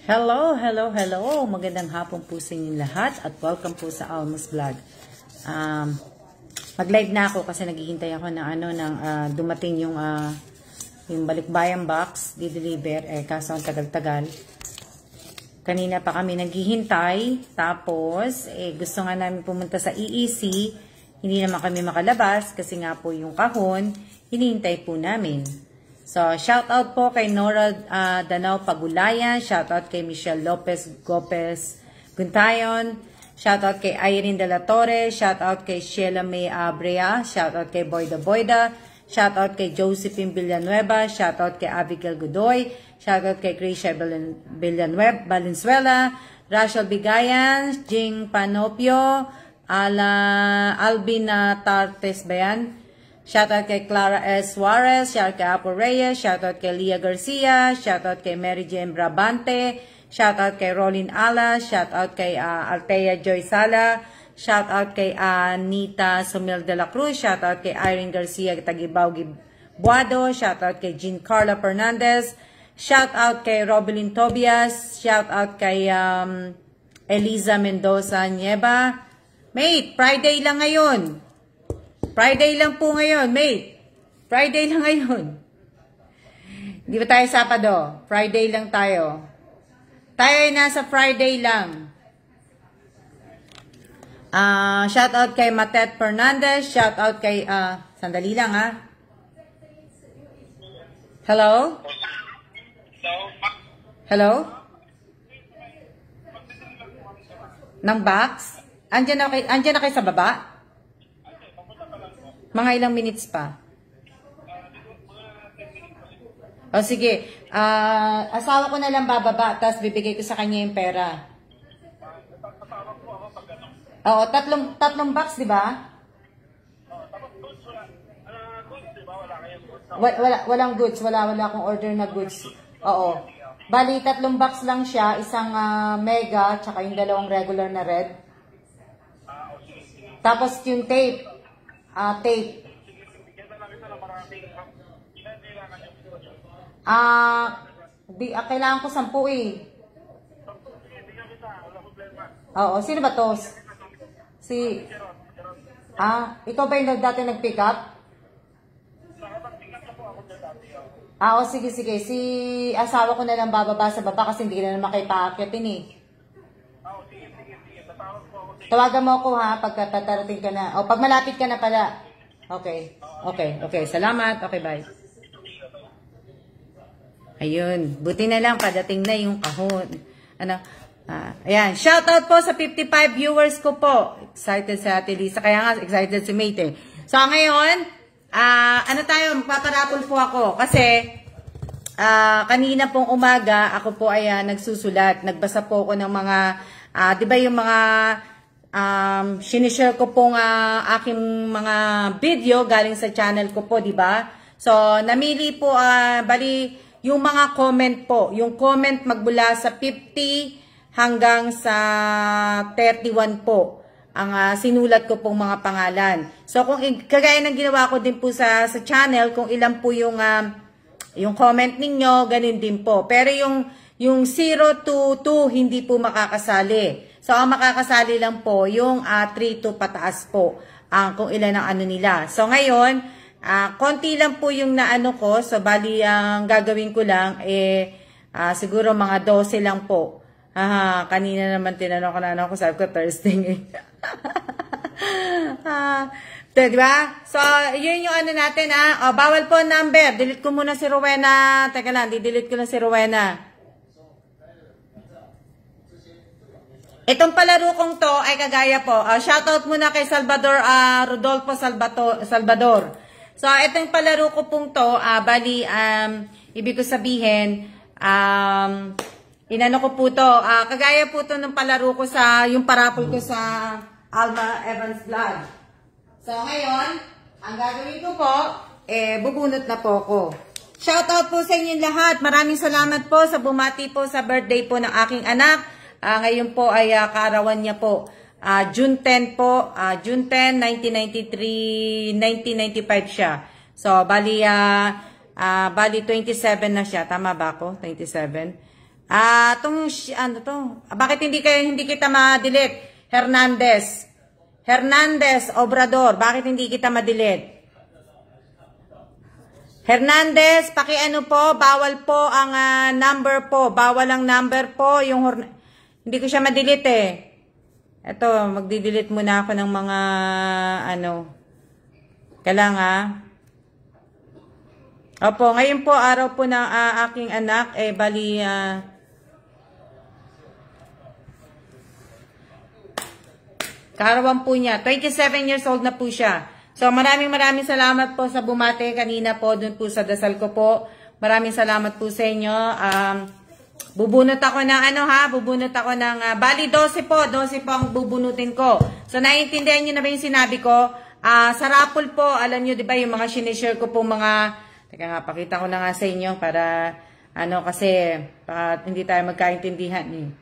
Hello, hello, hello. Magandang hapon po sa inyong lahat at welcome po sa Alma's Vlog. Mag-live na ako kasi naghihintay ako ng dumating yung balikbayan box, di-deliver. Kaso ang tagal-tagal. Kanina pa kami naghihintay. Tapos, gusto nga namin pumunta sa EEC. Hindi naman kami makalabas kasi nga po yung kahon, hinihintay po namin. So, shout out po kay Nora Danao Pagulayan, shout out kay Michelle Lopez Gopez Guntayon, shout out kay Irene De La Torre, shout out kay Sheila May Abrea, shout out kay Boyda Boyda, shout out kay Josephine Villanueva, shout out kay Abigail Godoy, shout out kay Krisha Valenzuela, Rachel Bigayan, Jing Panopio, Albina Tartes Bayan, shoutout kay Clara S. Suarez, shoutout kay Apo Reyes, shoutout kay Lia Garcia, shoutout kay Mary Jane Brabante, shoutout kay Rolin Alas, shoutout kay Althea Joy Sala, shoutout kay Anita Sumil de la Cruz, shoutout kay Irene Garcia Tagibao Buado, shoutout kay Jean Carla Fernandez, shoutout kay Robelyn Tobias, shoutout kay Eliza Mendoza Nieva. Mate, Friday lang ngayon. Friday lang po ngayon, mate. Friday lang ngayon. Di ba tayo Sabado? Friday lang tayo. Tayo ay nasa Friday lang. Shout out kay Matet Fernandez. Shout out kay, sandali lang Hello? Hello? Ng box? Andiyan na kayo sa baba? Mga ilang minutes pa? O sige, asawa ko na lang bababa, tapos bibigay ko sa kanya yung pera. Oo, tatlong box, di ba? Walang goods, wala akong order na goods. Oo. Bali, 3 box lang siya, isang mega, tsaka yung 2 regular na red. Tapos yung tape. Tape. Kailangan ko 10 eh. Oo, sino ba to? Ikaw ba yung dati nag-pick up? Sige. Si asawa ko na lang bababa sa baba kasi hindi ka na naman kayo paakyatin eh. Tawagan mo ako pagka tatarating ka na. O, pag malapit ka na pala. Okay. Salamat. Okay, bye. Ayun. Buti na lang, padating na yung kahon. Ayan. Shoutout po sa 55 viewers ko po. Excited sa Ate Lisa. Kaya nga, excited si Mate. So, ngayon, magpaparapol po ako. Kasi, kanina pong umaga, ako po ay nagsusulat. Nagbasa po ako ng mga, di ba yung mga, sinishare ko pong aking mga video galing sa channel ko po, di ba? So, namili po, bali, yung mga comment po, yung comment magmula sa 50 hanggang sa 31 po, ang sinulat ko pong mga pangalan. So, kung kagaya ng ginawa ko din po sa channel, kung ilan po yung comment ninyo, ganun din po. Pero yung 0 to 2, hindi po makakasali. So, ang makakasali lang po, yung 3 to pataas po, kung ilan ang nila. So, ngayon, konti lang po yung naano ko. So, bali, ang gagawin ko lang, siguro mga 12 lang po. Kanina naman tinanong ko na ako, sabi ko, Thursday. Diba? So, yun yung natin, bawal po number. Delete ko muna si Rowena. Teka lang, di-delete ko na si Rowena. Itong palaro kong to ay kagaya po. Shoutout muna kay Salvador, Rodolfo Salvador. So, itong palaro ko pong to, bali, ibig ko sabihin, inano ko po to, kagaya po to ng palaro ko yung parapol ko sa Alma Evans Vlog. So, ngayon, ang gagawin ko po, bubunot na po ko. Shoutout po sa inyong lahat. Maraming salamat po sa bumati po sa birthday po ng aking anak. Ngayon po ay kaarawan niya po. June 10 po. June 10, 1993, 1995 siya. So, bali 27 na siya. Tama ba ako? 27. Ano to? Bakit hindi kita ma-delete? Hernandez Obrador, bakit hindi kita ma-delete? Hernandez, pakiano po, bawal po ang number po. Bawal ang number po. Hindi ko siya ma-delete eh. Ito, magdi-delete muna ako ng mga kailangan. Opo, ngayon po, araw po ng aking anak, bali, karawan po niya. 27 years old na po siya. So, maraming salamat po sa bumate kanina po, dun po sa dasal ko po. Maraming salamat po sa inyo. Bubunot ako ng bubunot ako ng, bali 12 po ang bubunutin ko. So, naiintindihan niyo na ba yung sinabi ko? Sa raffle po, alam niyo, di ba, yung mga sinishare ko po teka nga, pakita ko na nga sa inyo para, kasi, hindi tayo magkaintindihan eh.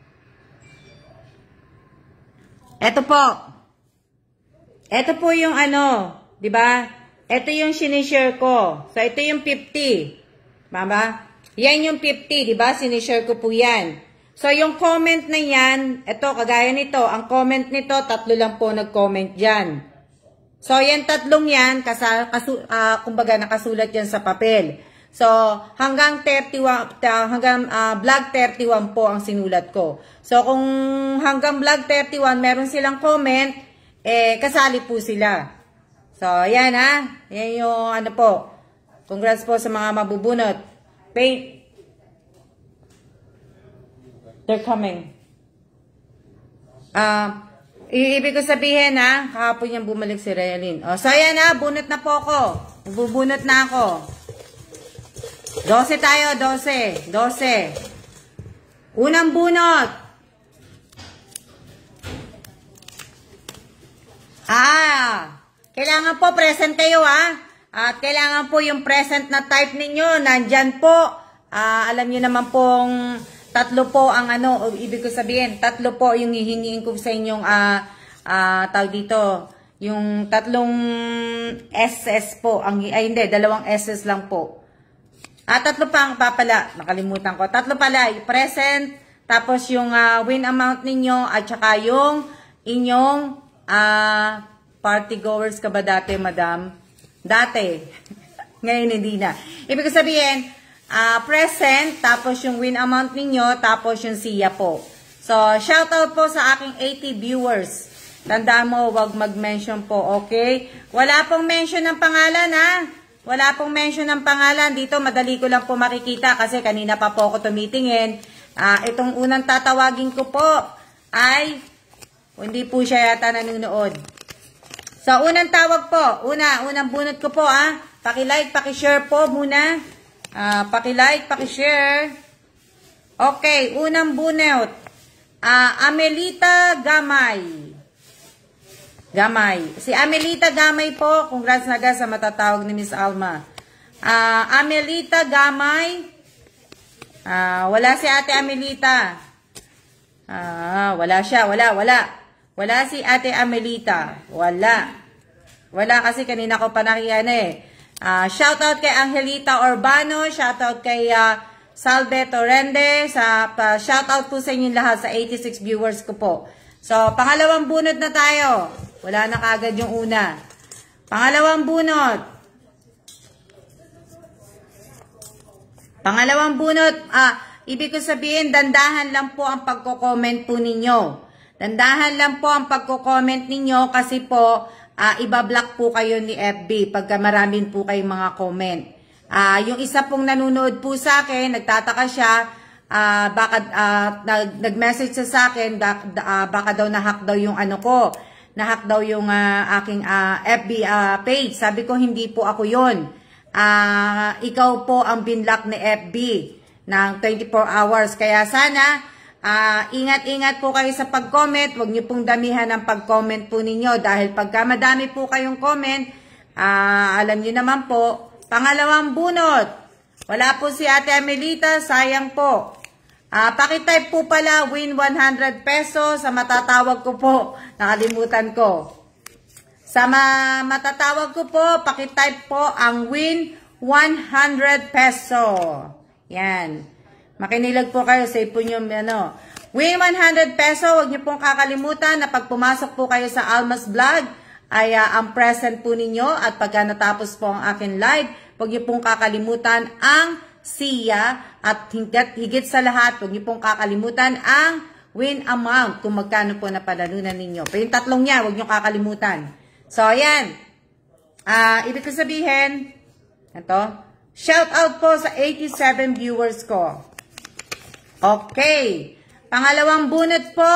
Ito po yung di ba? Ito yung sinishare ko. So, ito yung 50. Mama? Yan yung 50, di ba? Sinishare ko po yan. So, yung comment na yan, ito, kagaya nito, ang comment nito, 3 lang po nag-comment dyan. So, yan 3 yan, kumbaga nakasulat yan sa papel. So, hanggang vlog 31 po ang sinulat ko. So, kung hanggang vlog 31, meron silang comment, kasali po sila. So, yan Yan yung po. Congrats po sa mga mabubunot. They're coming. Ibig ko sabihin kahapon yung bumalik si Realin. So, yan bunot na po ako. Bubunot na ako. 12 tayo, 12. Unang bunot. Kailangan po present kayo At kailangan po yung present na type ninyo, nandyan po. Alam niyo naman pong 3 po ang ibig ko sabihin, 3 po yung hihingiin ko sa inyong tawag dito. Yung 3 SS po, hindi, 2 SS lang po. 3 pa ang papala, nakalimutan ko. 3 pala, yung present, tapos yung win amount ninyo, at saka yung inyong party goers ka ba dati, madam? Dati. Ngayon hindi na. Ibig sabihin, present, tapos yung win amount ninyo, tapos yung siya po. So, shoutout po sa aking 80 viewers. Tandaan mo, wag mag-mention po, okay? Wala pong mention ng pangalan, Wala pong mention ng pangalan. Dito, madali ko lang po makikita kasi kanina pa po ako tumitingin. Itong unang tatawagin ko po ay, hindi po siya yata nanonood. So, unang tawag po. Unang bunot ko po, Paki-like, paki-share po muna. Paki-like, paki-share. Okay, unang bunot. Amelita Gamay. Si Amelita Gamay po. Congrats na sa matatawag ni Miss Alma. Amelita Gamay. Wala si Ate Amelita. Wala siya. Wala si Ate Amelita. Wala kasi kanina ko pa nakiyana Shoutout kay Angelita Urbano. Shoutout kay Salve Torrende. Shoutout po sa inyo lahat sa 86 viewers ko po. So, pangalawang bunot na tayo. Wala na kagad yung una. Pangalawang bunot. Ibig ko sabihin, dandahan lang po ang pagko-comment po ninyo. Dandahan lang po ang pagko-comment ninyo kasi po, ibablock po kayo ni FB pagka maraming po kayong mga comment. Yung isa pong nanonood po sa akin, nagtataka siya, nag-message siya sa akin, baka daw nahack daw yung nahack daw yung aking FB page. Sabi ko, hindi po ako yun. Ikaw po ang binlock ni FB ng 24 hours. Kaya sana, ingat-ingat po kayo sa pag-comment. Huwag niyo pong damihan ng pag-comment po ninyo. Dahil pagka madami po kayong comment, alam niyo naman po, pangalawang bunot. Wala po si Ate Amelita, sayang po. Pakitype po pala, win 100 pesos. Sa matatawag ko po, nakalimutan ko. Sa matatawag ko po, pakitype po ang win 100 peso. Yan. Makinilag po kayo, save po nyo, ano. Win 100 peso, huwag nyo pong kakalimutan na pag pumasok po kayo sa Almas Vlog, ay ang present po ninyo at pagka natapos po ang akin live, huwag nyo pong kakalimutan ang siya at higit sa lahat, huwag nyo pong kakalimutan ang win amount kung magkano po napalalunan ninyo. Pero yung tatlong niya, huwag nyo kakalimutan. So, ayan. Ibig ko sabihin, ito, shout out po sa 87 viewers ko. Okay. Pangalawang bunot po.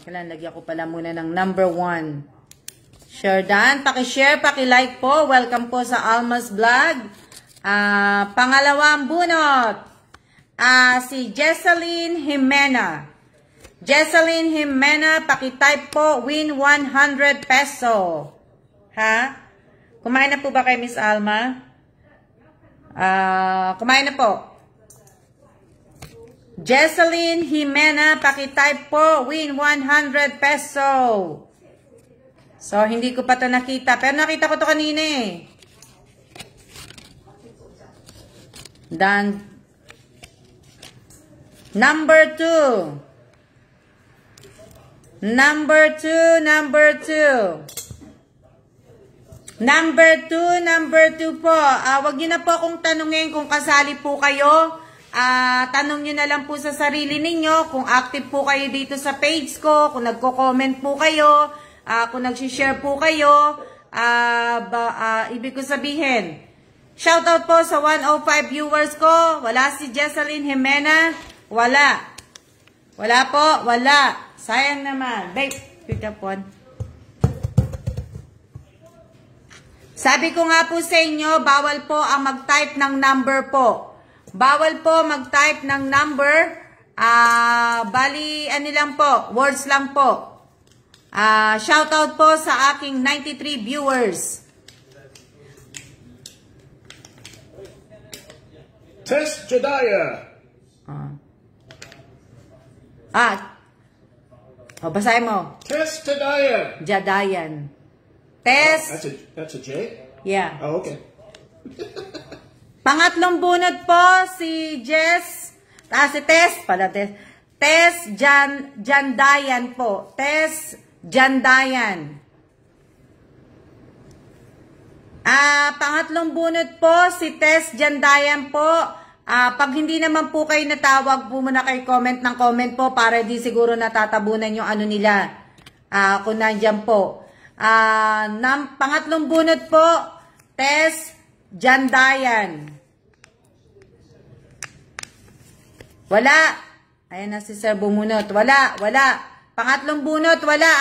Kailan, lagyan ko pala muna ng number 1. Share dan. Paki-share, paki-like po. Welcome po sa Almas Vlog. Pangalawang bunot. Si Jesseline Jimena. Jesseline Jimena, paki-type po, win 100 peso. Ha? Kumain na po ba kay Miss Alma? Kumain na po. Jesseline Jimena, paki-type po, win 100 peso. So, hindi ko pa ito nakita. Pero nakita ko ito kanina eh. Dan. Number 2. Number 2 po. Wag niyo na po akong tanungin kung kasali po kayo. Tanong nyo na lang po sa sarili ninyo kung active po kayo dito sa page ko, kung nagko-comment po kayo, kung nag-share po kayo. Ibig ko sabihin, shoutout po sa 105 viewers ko. Wala si Jesseline Jimena. Wala po, wala. Sayang naman. Babe, pick up one. Sabi ko nga po sa inyo, bawal po ang mag-type ng number po. Bawal po mag-type ng number. Bali, ano lang po, words lang po. Shoutout po sa aking 93 viewers. Tess Jediah. Basahin mo. Tess Jediah. Jadayan. Tess. That's a J? Yeah. Oh, okay. Pangatlong bunot po, si Jess, si Tess pala, Tess Jandayan po. Tess Jandayan. Pangatlong bunot po, si Tess Jandayan po. Pag hindi naman po kayo natawag po muna kayo comment ng comment po para di siguro natatabunan yung ano nila. Kung nandyan po. Pangatlong bunot po, Tess Jandayan. Wala. Ayan na si Sir bumunot. Wala. Pangatlong bunot, wala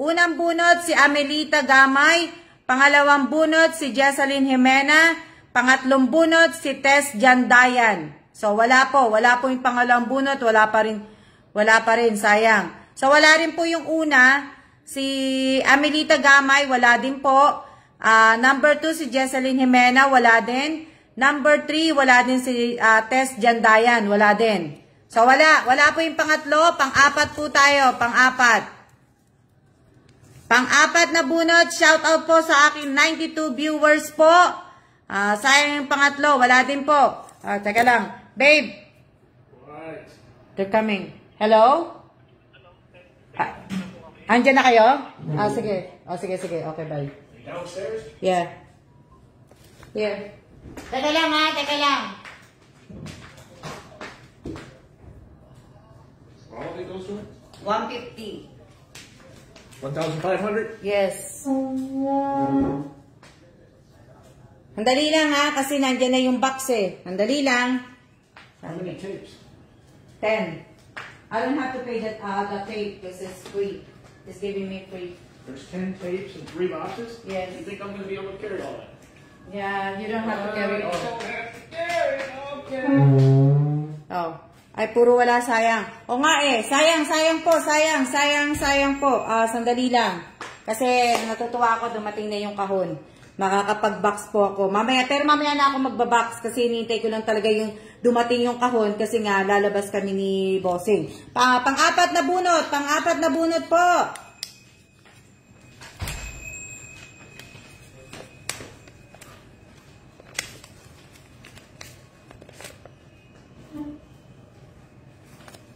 Unang bunot si Amelita Gamay. Pangalawang bunot si Jesseline Jimena. Pangatlong bunot si Tess Jandayan. So wala po yung pangalawang bunot, wala pa rin, sayang. So wala rin po yung una, si Amelita Gamay, wala din po. Number 2 si Jesseline Jimena, wala din. Number 3, wala din si Tess Jandayan, wala din. So wala po yung pangatlo, pang-apat po tayo, pang-apat. Pang-apat na bunot, shout out po sa aking 92 viewers po. Sayang yung pangatlo, wala din po. Teka lang, babe. Right. They're coming. Hello? Andiyan na kayo? Sige. Sige. Okay, bye. Downstairs? Yeah. Here. Teka lang. All of it goes to it? 150. 1,500? Yes. Handali lang kasi nandyan na yung box Handali lang. How many tapes? 10. I don't have to pay the tape because it's free. It's giving me free. There's 10 tapes and 3 boxes? Yes. You think I'm going to be able to carry all that? Yeah, you don't have to carry all. Okay. Oh. Ay, puro wala, sayang. O nga sayang po. Sandali lang. Kasi natutuwa ako, dumating na yung kahon. Makakapag-box po ako. Pero mamaya na ako magbabox kasi hinihintay ko lang talaga yung dumating yung kahon kasi nga lalabas kami ni Bossing. Pang-apat na bunot po.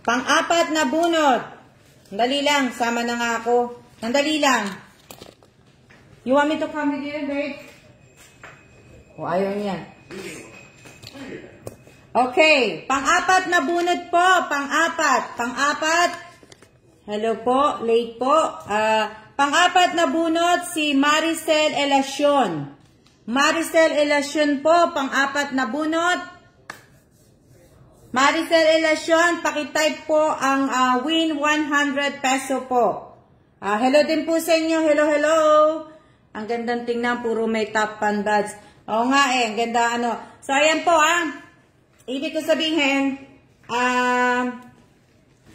Pang-apat na bunot. Sandali lang, sama na nga ako. Sandali lang. You want me to come with you, babe? O, ayaw niya. Okay, pang-apat na bunot po. Pang-apat. Hello po, late po. Pang-apat na bunot, si Maricel Elacion. Maricel Elacion po, pang-apat na bunot. Maricel Elacion, pakitype po ang win 100 peso po. Hello din po sa inyo. Hello. Ang gandang tingnan, puro may top fan buds. Oo nga ang ganda ano. So, ayan po ibig ko sabihin,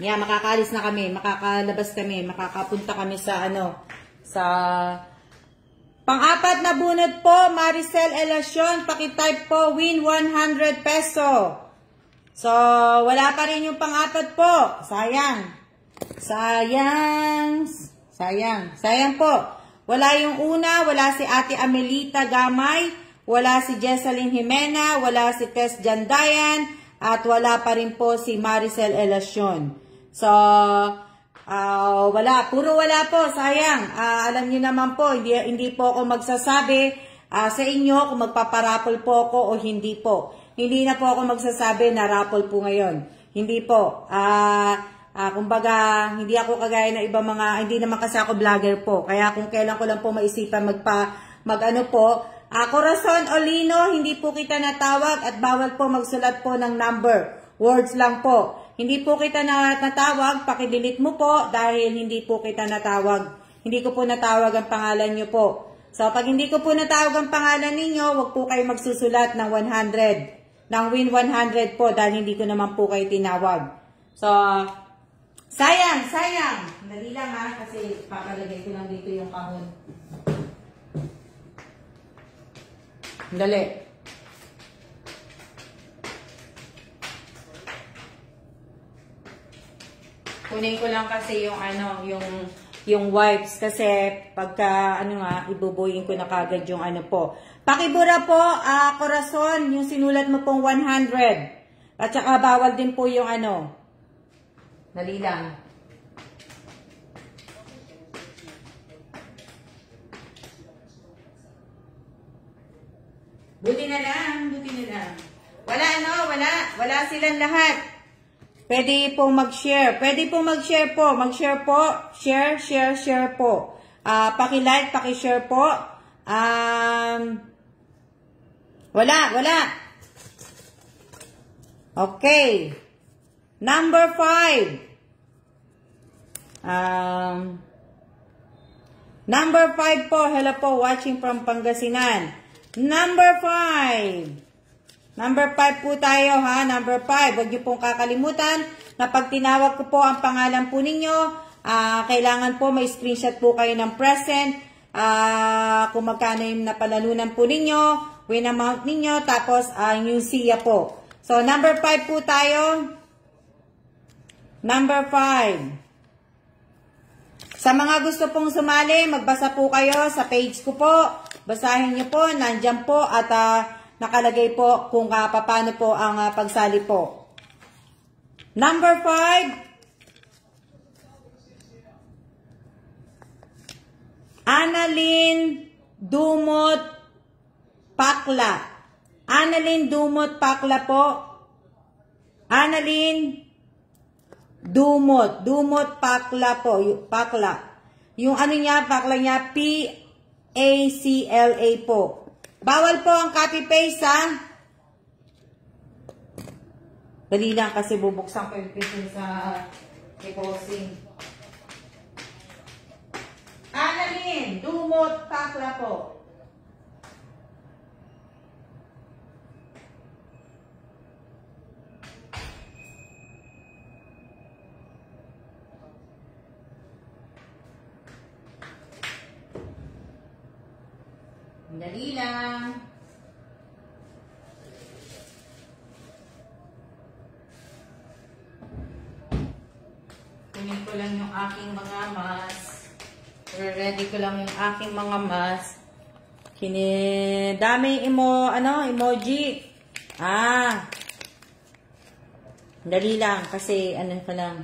makakalis na kami, makakalabas kami, makakapunta kami sa sa pang-apat na bunot po, Maricel Elacion, pakitype po, win 100 peso. So, wala pa rin yung pang-apat po. Sayang po. Wala yung una, wala si Ate Amelita Gamay, wala si Jesseline Jimena, wala si Tess Jandayan, at wala pa rin po si Maricel Elacion. So, puro wala po, sayang. Alam niyo naman po, hindi po ako magsasabi sa inyo kung magpaparapol po ako o hindi po. Hindi na po ako magsasabi na raffle po ngayon. Hindi po. Kumbaga, hindi ako kagaya ng iba mga, hindi naman kasi ako vlogger po. Kaya kung kailan ko lang po maisipan Corazon Olino, hindi po kita natawag at bawal po magsulat po ng number. Words lang po. Hindi po kita natawag, pakidelete mo po dahil hindi po kita natawag. Hindi ko po natawag ang pangalan nyo po. So, pag hindi ko po natawag ang pangalan ninyo, huwag po kayo magsusulat ng 100. Ng win 100 po dahil hindi ko naman po kayo tinawag. So, sayang. Dali lang kasi papalagay ko lang dito yung kahon. Dali. Kunin ko lang kasi yung wipes kasi pagka ibubuyin ko na kagad yung po. Pakibura po, Corazon, yung sinulat mo pong 100. At saka bawal din po yung Dali lang. Buti na lang. Wala silang lahat. Pwede pong mag-share. Mag-share po. Share po. Paki-like, paki-share po. Wala. Okay. Number 5. Number 5 po. Hello po, watching from Pangasinan. Number 5 po tayo Number 5. Huwag niyo pong kakalimutan na pag tinawag ko po ang pangalan po ninyo, kailangan po may screenshot po kayo ng present. Kung magkano yung napanalunan po ninyo, win amount ninyo, tapos yung siya po. So, number 5 po tayo. Number 5. Sa mga gusto pong sumali, magbasa po kayo sa page ko po. Basahin nyo po, nandyan po, at nakalagay po kung paano po ang pagsali po. Number 5. Annalyn Dumot Pakla. Annalyn Dumot Pakla po. Annalyn Dumot Pakla po. Pakla. Yung pakla niya, P-A-C-L-A po. Bawal po ang copy-paste Dali lang kasi bubuksan ko yung picture sa posting. Annalyn Dumot Pakla po. Dali lang. Kunin ko lang yung aking mga mask. Ready ko lang yung aking mga mask. Daming emoji. Dali lang, kasi ano pa lang.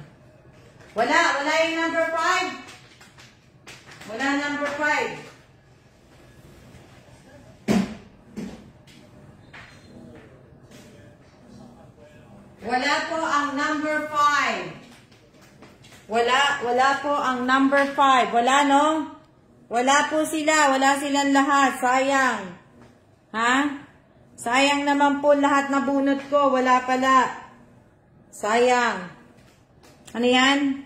Wala yung number 5. Wala number 5. Wala po ang number 5. Wala po ang number 5. Wala, no? Wala po sila. Wala silang lahat. Sayang. Ha? Sayang naman po lahat na bunot ko. Wala pala. Sayang. Ano yan?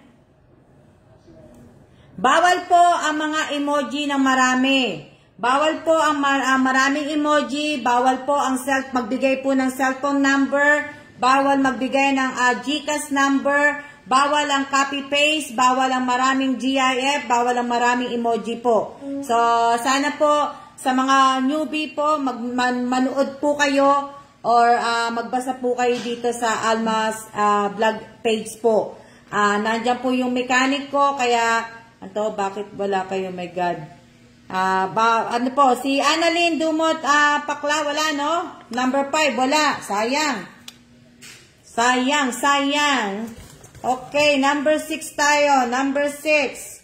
Bawal po ang mga emoji ng marami. Bawal po ang maraming emoji. Bawal po ang magbigay po ng cellphone number. Bawal magbigay ng GCash number. Bawal ang copy-paste. Bawal ang maraming GIF. Bawal ang maraming emoji po. So, sana po sa mga newbie po, manood po kayo or magbasa po kayo dito sa Alma's vlog page po. Nandiyan po yung mechanic ko, kaya, bakit wala kayo, my God? Ano po, si Annalyn Dumot Pakla, wala, no? Number 5, wala. Sayang. Sayang. Okay, number 6 tayo. Number 6.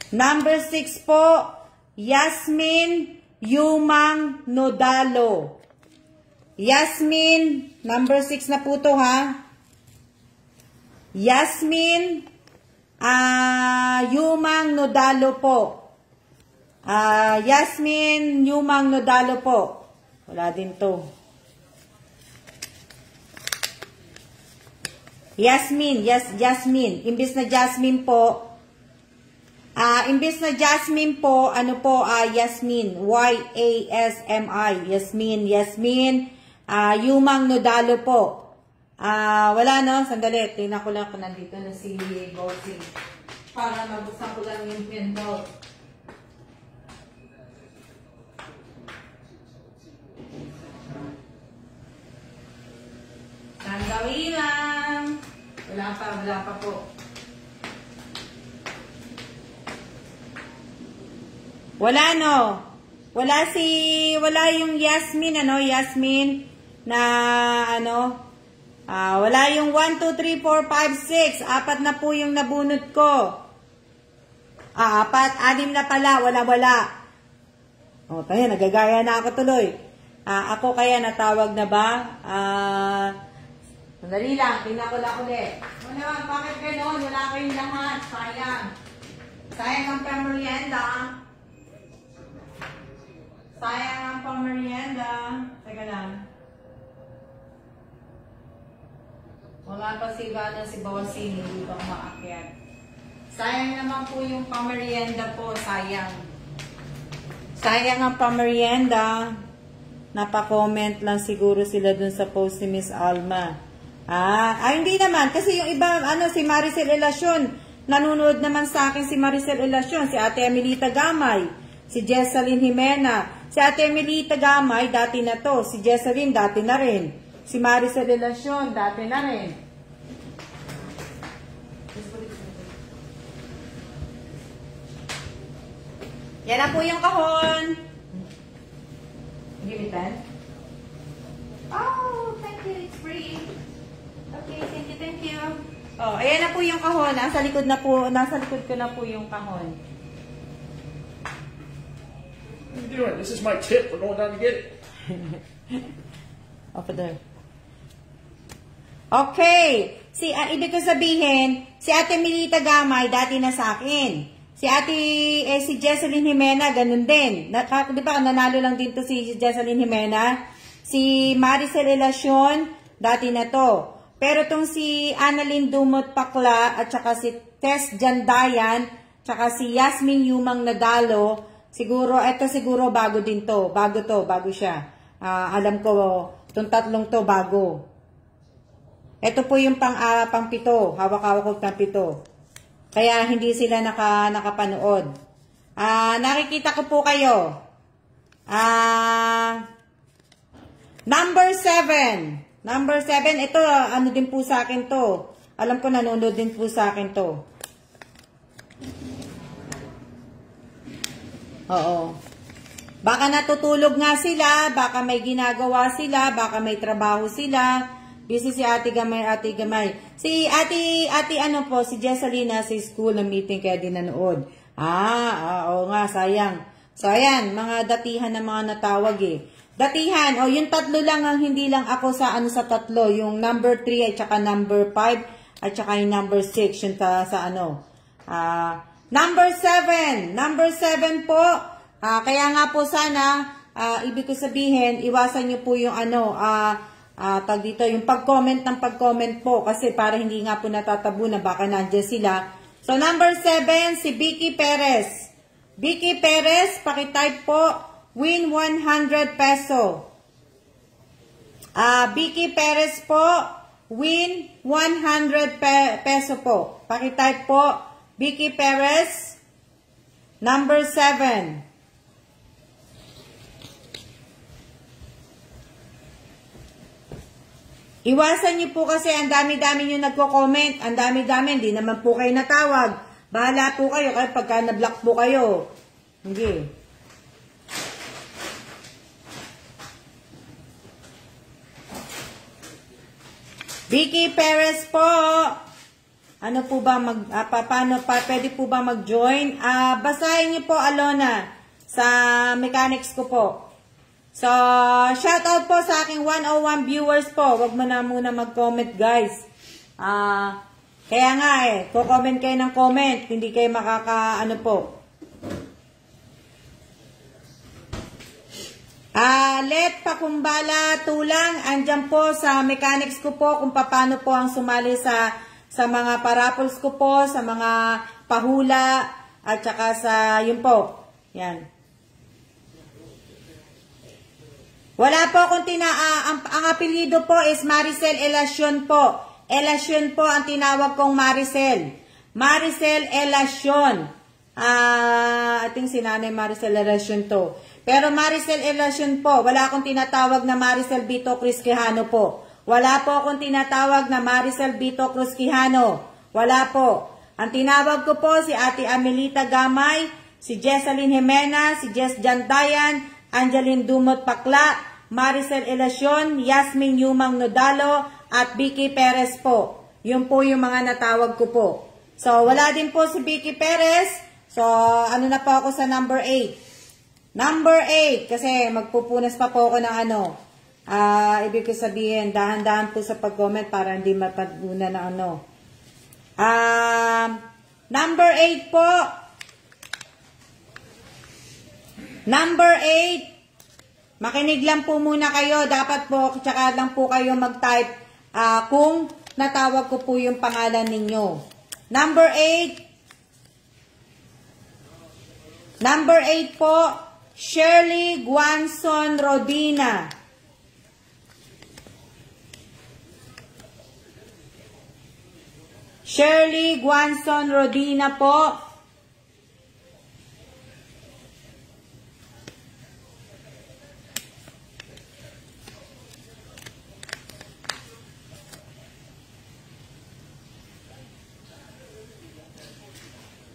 Number 6 po, Yasmin Yumang Nodalo. Yasmin, number 6 na po to, ha? Yasmin Yumang Nodalo po. Yasmin Yumang Nodalo po. Wala din to. Yasmin, Jasmine. Imbis na Jasmine po, ano po, Yasmin. Y-A-S-M-I. Yasmin. Yumang Nodalo po. Wala, no? Sandali. Tingnan ko lang kung nandito na si Bossing. Para mabuksan ko lang yung pinto. Sandali lang. Wala pa po. Wala, no? Wala yung Yasmin, Yasmin na, wala yung 1, 2, 3, 4, 5, 6. 4 na po yung nabunot ko. 4, 6 na pala. Wala. O, tayo, nagagaya na ako tuloy. Ako kaya natawag na ba? Sandali lang, tingnan ko lang ulit. Ano, bakit gano'n? Wala kayong lahat. Sayang ang pamerienda. Teka lang. Wala pa si Bossing, hindi pa umaakyat. Sayang naman po yung pamerienda po, sayang. Sayang ang pamerienda. Napa-comment lang siguro sila dun sa post ni Miss Alma. Hindi naman. Kasi yung iba, si Maricel Elacion. Nanonood naman sa akin si Maricel Elacion. Si Ate Emilita Gamay. Si Jessalyn Jimena. Si Ate Emilita Gamay, dati na to. Si Jessalyn, dati na rin. Si Maricel Elacion, dati na rin. Yan na po yung kahon. Give it that. Oh, thank you. It's free. Okay, thank you. Oh, ayan na po yung kahon. Nasa likod ko na po yung kahon. What are you doing? This is my tip. We're going down to get it. Over there. Okay. Ibig ko sabihin, si Ate Milita Gamay, dati na sa akin. Si Jessalyn Jimena, ganun din. Di ba, nanalo lang din to si Jessalyn Jimena. Si Maricel Elacion, dati na to. Pero tong si Annalyn Dumot Pakla, at saka si Tess Jandayan, tsaka si Yasmin Yumang Nodalo, siguro bago din to. Bago siya. Alam ko, itong tatlong to, bago. Ito po yung pang-pito. Hawak-hawak ko pang-pito. Kaya hindi sila nakapanood. Nakikita ko po kayo. Number 7. Number 7, ito, din po sa akin to. Alam ko, nanonood din po sa akin to. Oo. Baka natutulog nga sila, baka may ginagawa sila, baka may trabaho sila. Busy si Ate Gamay, Ate Gamay. Si Ate ano po, si Jessalina sa school na meeting kaya din nanood. Oo nga, sayang. So ayan, mga datihan na mga natawag eh. Datihan, yung tatlo lang ang hindi lang ako sa sa tatlo, yung number 3 at saka number 5 at saka yung number 6 yung sa number 7 po. Kaya nga po sana, ibig ko sabihin, iwasan niyo po yung tag dito, yung pag-comment ng pag-comment po. Kasi para hindi nga po natatabu na baka nandiyan sila. So, number 7, si Vicky Perez. Vicky Perez, pakitype po, win 100 peso. Vicky Perez po, win 100 peso po. Pakitype po, Vicky Perez, number 7. Iwasan niyo po kasi ang dami-dami niyo nagko-comment. Ang dami-dami, hindi naman po kayo natawag. Bahala po kayo kahit pagka na-block po kayo. Hindi. Vicky Perez po. Ano po ba pwede po ba mag-join? Basahin niyo po, Alona, sa mechanics ko po. So, shoutout po sa aking 101 viewers po. Huwag mo na muna mag-comment, guys. Kaya nga comment kayo ng comment. Hindi kayo makaka, po. Let Pakumbala Tulang, andyan po sa mechanics ko po kung paano po ang sumali sa mga parapols ko po, sa mga pahula, at saka sa, yun po. Yan. Wala po akong ang apelyido po is Maricel Elacion po. Elacion po ang tinawag kong Maricel. Maricel Elacion. I think si Nanay Maricel Elacion to. Pero Maricel Elacion po, wala akong tinatawag na Maricel Bito Cruz Quijano po. Wala po akong tinatawag na Maricel Bito Cruz Quijano. Wala po. Ang tinawag ko po si Ate Amelita Gamay, si Jessalyn Jimena, si Jess Jantayan, Angeline Dumot Pakla, Maricel Elacion, Yasmin Yumang Nodalo, at Vicky Perez po. Yun po yung mga natawag ko po. So, wala din po si Vicky Perez. So, ano na po ako sa number 8. Number 8, kasi magpupunas pa po ako ng ibig ko sabihin, dahan-dahan po sa pag-comment para hindi mapaguna na number 8 po. Number 8. Makinig lang po muna kayo. Dapat po, tsaka lang po kayo mag-type kung natawag ko po yung pangalan ninyo. Number 8. Number 8 po, Shirley Guanzon Rodina. Shirley Guanzon Rodina po.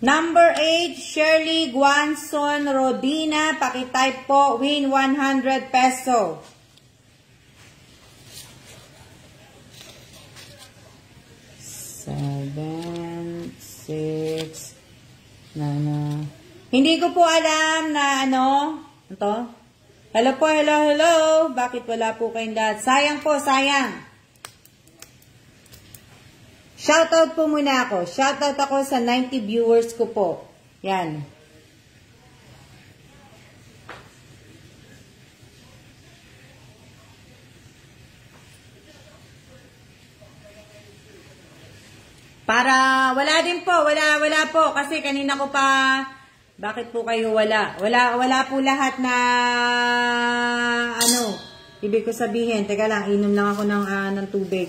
Number 8, Shirley Guanzon Rodina. Pakitype po, win 100 peso. Seven, 6, nana. Hindi ko po alam na ito. Hello po, hello. Bakit wala po kayong lahat? Sayang po, sayang. Shoutout po muna ako. Shoutout ako sa 90 viewers ko po. Yan. Para, wala din po. Wala po. Kasi kanina ko pa, bakit po kayo wala? Wala po lahat na, ibig ko sabihin. Teka lang, inom lang ako ng tubig.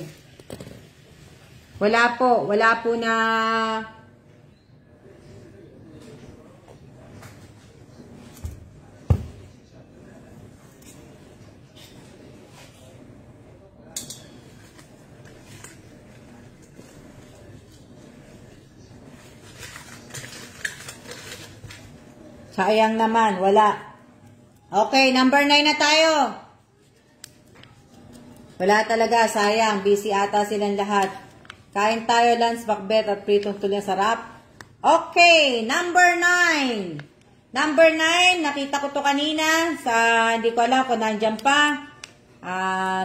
Wala po na sayang naman, wala. Okay, number 9 na tayo. Wala talaga, sayang. Busy ata silang lahat. Kain tayo, lunch, bakbet, at pritong tuloy sarap. Okay, number 9. Number 9, nakita ko to kanina. Hindi ko alam kung nandyan pa.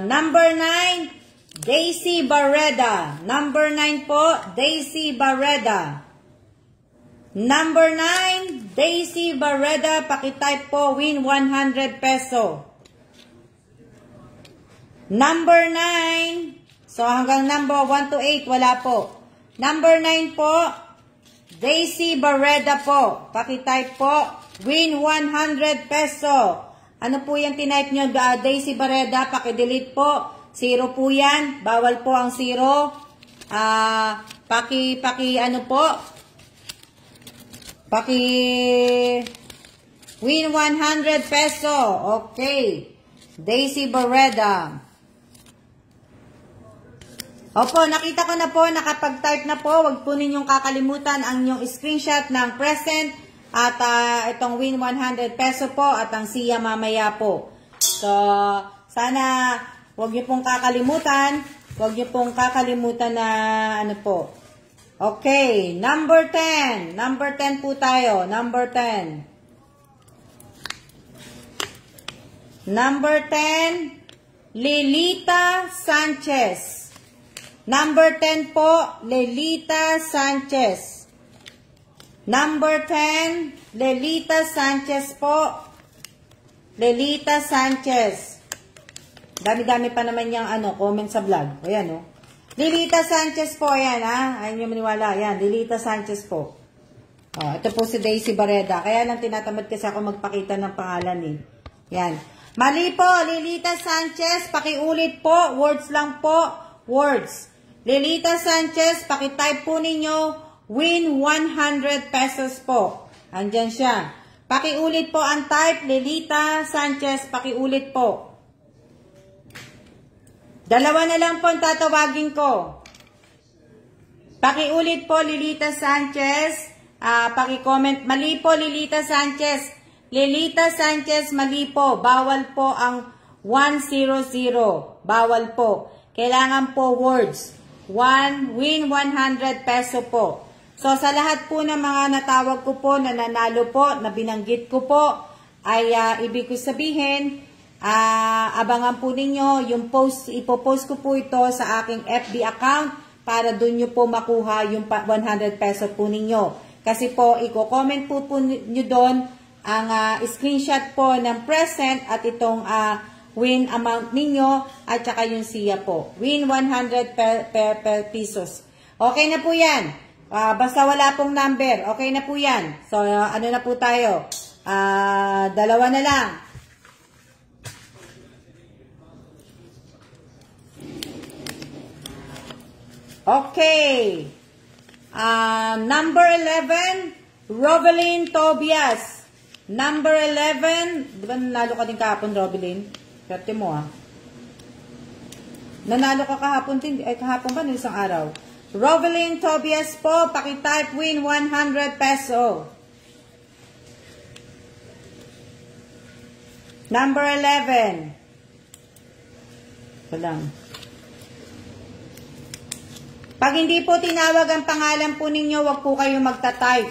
Number 9, Daisy Barreda. Number 9 po, Daisy Barreda. Number 9, Daisy Barreda. Pakitype po, win 100 peso. Number 9. So, hanggang number 1 to 8, wala po. Number 9 po, Daisy Barreda po. Pakitype po, win 100 peso. Ano po yung tinype nyo, Daisy Barreda? Pakidelete po. 0 po yan. Bawal po ang 0. Win 100 peso. Okay. Daisy Barreda. Opo, nakita ko na po, nakapag-type na po. Huwag po ninyong kakalimutan ang inyong screenshot ng present at itong win 100 peso po at ang siya mamaya po. So, sana huwag niyo pong kakalimutan. Huwag niyo pong kakalimutan na ano po. Okay, number 10. Number 10 po tayo. Number 10. Number 10, Lilita Sanchez. Number 10 po, Lelita Sanchez. Number 10, Lelita Sanchez po. Lelita Sanchez. Dami-dami pa naman yung comment sa vlog. Ayan, oh. Lelita Sanchez po, ayan, ha. Ayaw nyo maniwala. Ayan, Lelita Sanchez po. Oh, ito po si Daisy Barreda. Kaya lang tinatamad kasi ako magpakita ng pangalan, eh. Ayan. Mali po, Lelita Sanchez. Pakiulit po. Words lang po. Words. Lelita Sanchez, pakitype po ninyo, win 100 pesos po. Andyan siya. Pakiulit po ang type, Lelita Sanchez, pakiulit po. Dalawa na lang po ang tatawagin ko. Pakiulit po, Lelita Sanchez. Pakicomment. Mali po, Lelita Sanchez. Lelita Sanchez, mali po. Bawal po ang 100. Bawal po. Kailangan po words. Win 100 peso po. So, sa lahat po ng mga natawag ko po, na nanalo po, na binanggit ko po, ay ibig ko sabihin, abangan po ninyo yung post, ipopost ko po ito sa aking FB account para dun nyo po makuha yung 100 peso po ninyo. Kasi po, i-comment po nyo doon ang screenshot po ng present at itong win amount ninyo at saka yung siya po. Win 100 pesos. Okay na po yan. Basta wala pong number. Okay na po yan. So, ano na po tayo? Dalawa na lang. Okay. Number 11, Robeline Tobias. Number 11, di ba nanalo ka din kahapon, Robeline? Kerte mo, nanalo ka kahapon din. Ay, kahapon ba? Isang araw. Robeline Tobias po, pakitype win 100 peso. Number 11. Ito lang. Pag hindi po tinawag ang pangalan po ninyo, wag po kayong magta-type.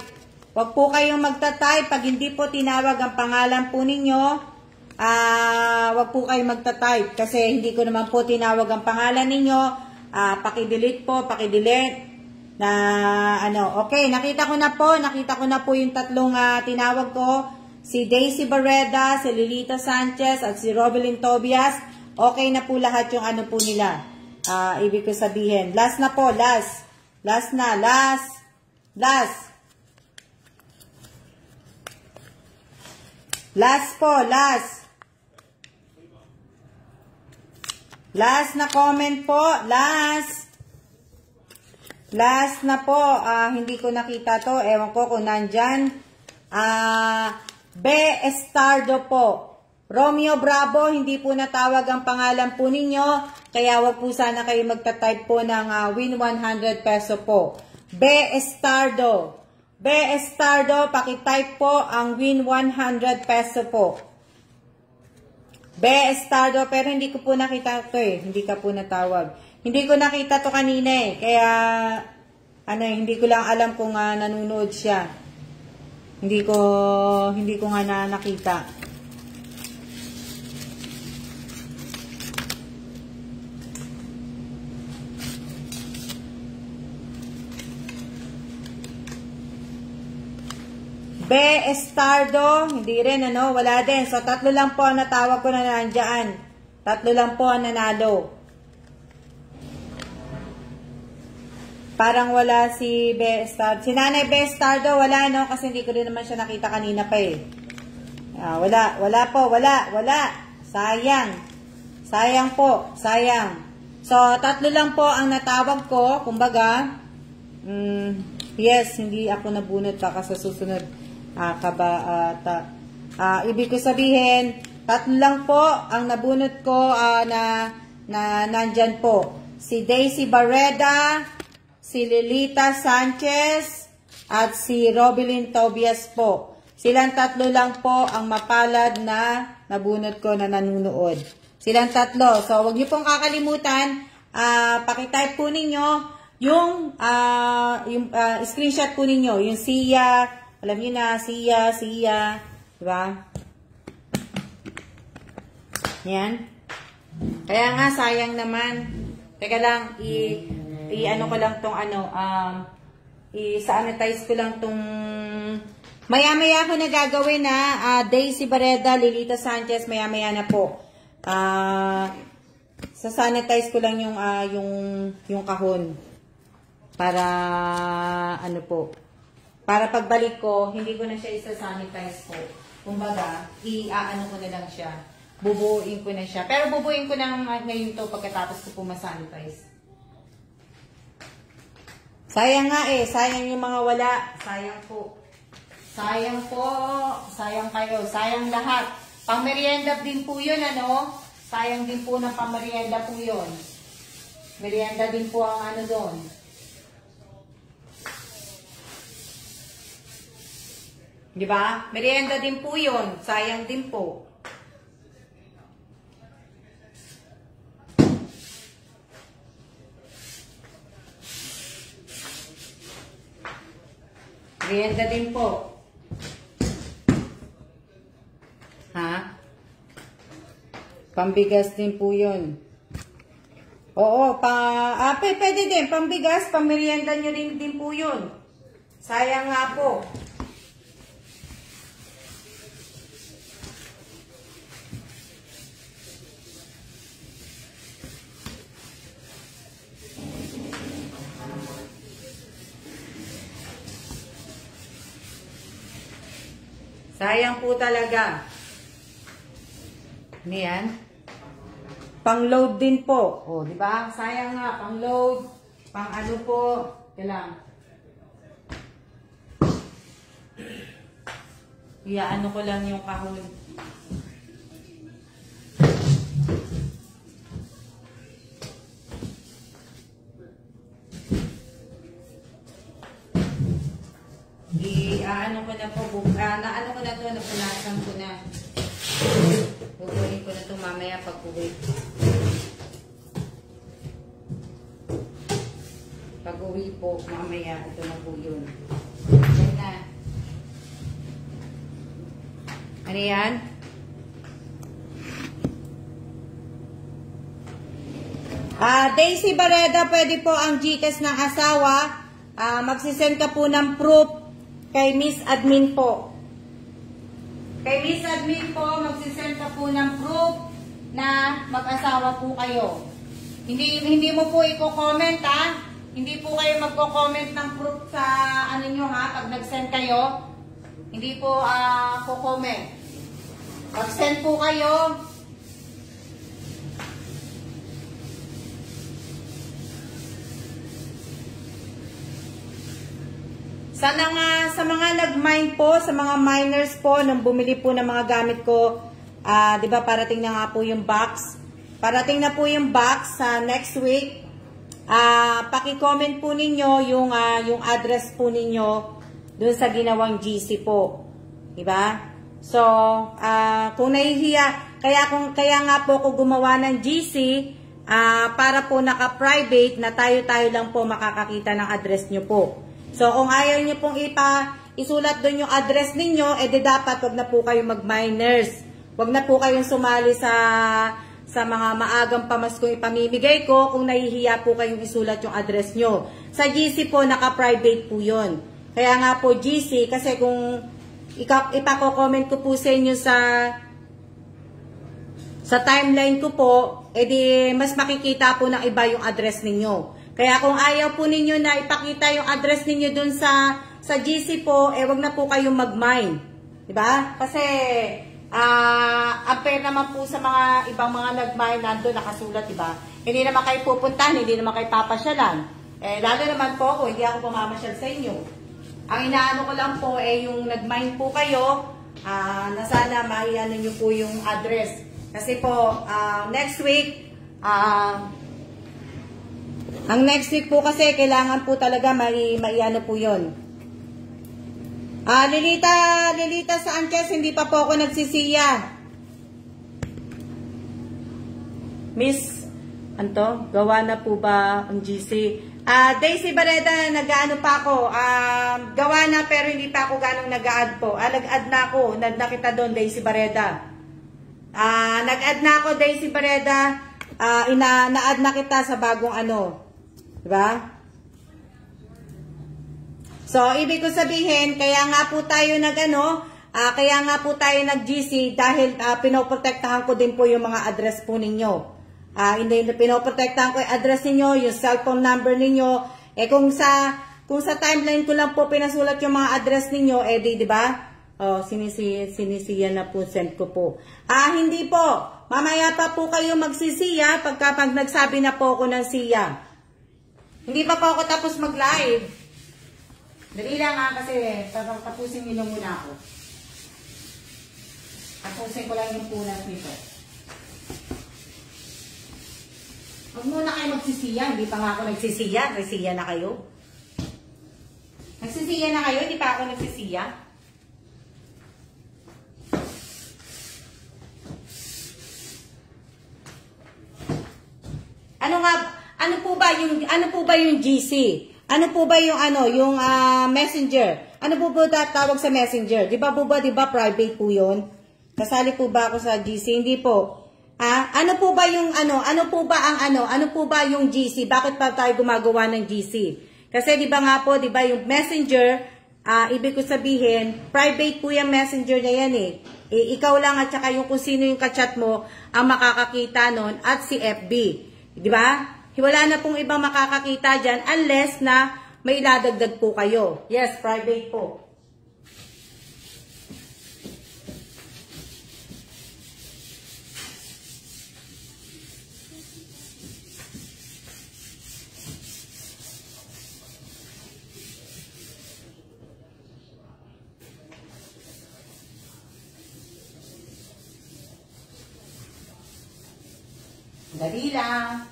Wag po kayong magta-type. Pag hindi po tinawag ang pangalan po ninyo, wag po kayong magta-type. Kasi hindi ko naman po tinawag ang pangalan ninyo. Paki-delete po, paki-delete. Okay, nakita ko na po yung tatlong tinawag ko. Si Daisy Barreda, si Lelita Sanchez, at si Robeline Tobias. Okay na po lahat yung po nila. Ibig ko sabihin. Last na po, last. Last na, last. Last po, last. Last na comment po, last. Last na po, hindi ko nakita to. Ewan ko kung nandyan. Be Estardo po. Romeo Bravo, hindi po natawag ang pangalan po ninyo. Kaya wag po sana kayo magta-type po ng win 100 peso po. Be Estardo. Be Estardo, pakitype po ang win 100 peso po. Be Estardo, pero hindi ko po nakita to eh. Hindi ka po natawag. Hindi ko nakita to kanina eh. Kaya, ano eh, hindi ko lang alam kung nanonood siya. Hindi ko nga nakita. Be Estardo, hindi rin, ano, wala din. So, 3 lang po ang natawag ko na nandiyan. 3 lang po ang nanalo. Parang wala si Be Estardo. Si Nanay Be Estardo, wala, no? Kasi hindi ko rin naman siya nakita kanina pa eh. Wala po. Sayang. Sayang po, sayang. So, 3 lang po ang natawag ko. Kumbaga, yes, hindi ako nabunot pa kasi susunod. Ibig ko sabihin, 3 lang po ang nabunot ko na nandyan po. Si Daisy Barreda, si Lilita Sanchez, at si Robilyn Tobias po. Silang 3 lang po ang mapalad na nabunot ko na nanunood. Silang 3. So, huwag niyo pong kakalimutan, pakitype po ninyo yung screenshot po ninyo, yung siya. Alam niyo na, siya, diba? Yan. Kaya nga, sayang naman. Teka lang, ano ko lang tong i-sanitize ko lang tong, maya-maya ko na gagawin na, Daisy Barreda, Lilita Sanchez, maya-maya na po. Sa-sanitize ko lang yung kahon. Para, ano po, para pagbalik ko, hindi ko na siya isa-sanitize po. Kumbaga, i-ano ko na lang siya. Bubuuin ko na siya. Pero bubuuin ko na ngayon to pagkatapos ko po ma-sanitize. Sayang nga eh. Sayang yung mga wala. Sayang po. Sayang po. Sayang kayo. Sayang lahat. Pang-merienda din po yun, ano? Sayang din po ng pang-merienda po yun. Merienda din po ang ano doon. Diba? Merienda din po yun. Sayang din po. Merienda din po. Ha? Pambigas din po yun. Oo, pwede din. Pambigas, pamerienda nyo rin din po yun. Sayang nga po. Sayang po talaga. Ano yan? Pang-load din po. O, di ba? Sayang nga. Pang-load. Pang-ano po. Kailang. Ano ko lang yung kahon. Ano ko na po, naano ko na to, napunasan ko na. Bubuhin ko na to mamaya pag-uwi. Pag-uwi po, mamaya, ito na po yun. Yan na. Ano yan? Daisy Barreda, pwede po ang GCash ng asawa. Magsisend ka po ng proof kay Miss Admin po. Kay Miss Admin po, magsisend ka po ng proof na mag-asawa po kayo. Hindi mo po i-comment ha. Hindi po kayo magko-comment ng proof sa ano nyo ha. Pag nag-send kayo, hindi po ko-comment. Pag-send po kayo, sa mga nag-mine po, sa mga miners po, nang bumili po ng mga gamit ko, di ba parating na nga po yung box. Parating na po yung box sa next week. Paki-comment po ninyo yung address po ninyo dun sa ginawang GC po. Di ba? So, kung nahihiya, kaya nga po ako gumawa ng GC, para po naka-private na tayo-tayo lang po makakakita ng address nyo po. So, kung ayaw nyo pong isulat doon yung address ninyo, dapat wag na po kayong mag-minors. Wag na po kayong sumali sa mga maagang pamaskong ipamimigay ko kung nahihiya po kayong isulat yung address nyo. Sa GC po, naka-private po yun. Kaya nga po GC, kasi kung ipako-comment ko po sa inyo sa timeline ko po, mas makikita po ng iba yung address ninyo. Kaya kung ayaw po ninyo na ipakita yung address ninyo dun sa GC po, wag na po kayong mag-mine. Diba? Kasi, unfair naman po sa mga ibang mga nag-mine, nandun nakasulat, diba? Hindi naman kayo pupuntahan, hindi naman kayo papasyalan. Lalo naman po ako, hindi ako pamamasyal sa inyo. Ang inaano ko lang po, yung nag-mine po kayo, na sana maiano nyo po yung address. Kasi po, next week, ang next week po kasi, kailangan po talaga maiano po yun. Lilita Sanchez, hindi pa po ako nagsisiya. Miss, gawa na po ba ang GC? Daisy Barreda, nag-ano pa ako. Gawa na pero hindi pa ako ganong nag-add po. Nag-add na ako. Nakita doon, Daisy Barreda. Nag-add na ako, Daisy Barreda. Na-add na kita sa bagong ano. Diba? So, ibig ko sabihin, kaya nga po tayo kaya nga po tayo nag-GC dahil pinoprotektahan ko din po yung mga address po ninyo. Pinoprotektahan ko yung address ninyo, yung cellphone number ninyo. Kung sa timeline ko lang po pinasulat yung mga address ninyo, di ba? Sinisiya na po, send ko po. Hindi po. Mamaya pa po kayo magsisiya pag nagsabi na po ako ng siya. Hindi pa po ako tapos mag-live. Dali lang kasi tapusin nyo muna ako. Tapusin ko lang yung punas nito. Huwag muna kayo magsisiya. Hindi pa nga ako nagsisiya. Nagsisiya na kayo. Nagsisiya na kayo? Hindi pa ako nagsisiya. Ano po ba yung GC? Ano po ba yung Messenger? Ano po ba tawag sa Messenger? Di ba private po 'yon? Kasali po ba ako sa GC? Hindi po. Ano po ba yung ano po ba yung GC? Bakit pa tayo gumagawa ng GC? Kasi di ba yung Messenger, ibig ko sabihin, private po yung Messenger na yan eh. Ikaw lang at saka yung kung sino yung kachat mo ang makakakita nun at si FB. Di ba? Wala na pong ibang makakakita dyan unless na may iladagdag po kayo. Yes, private po. Dali lang.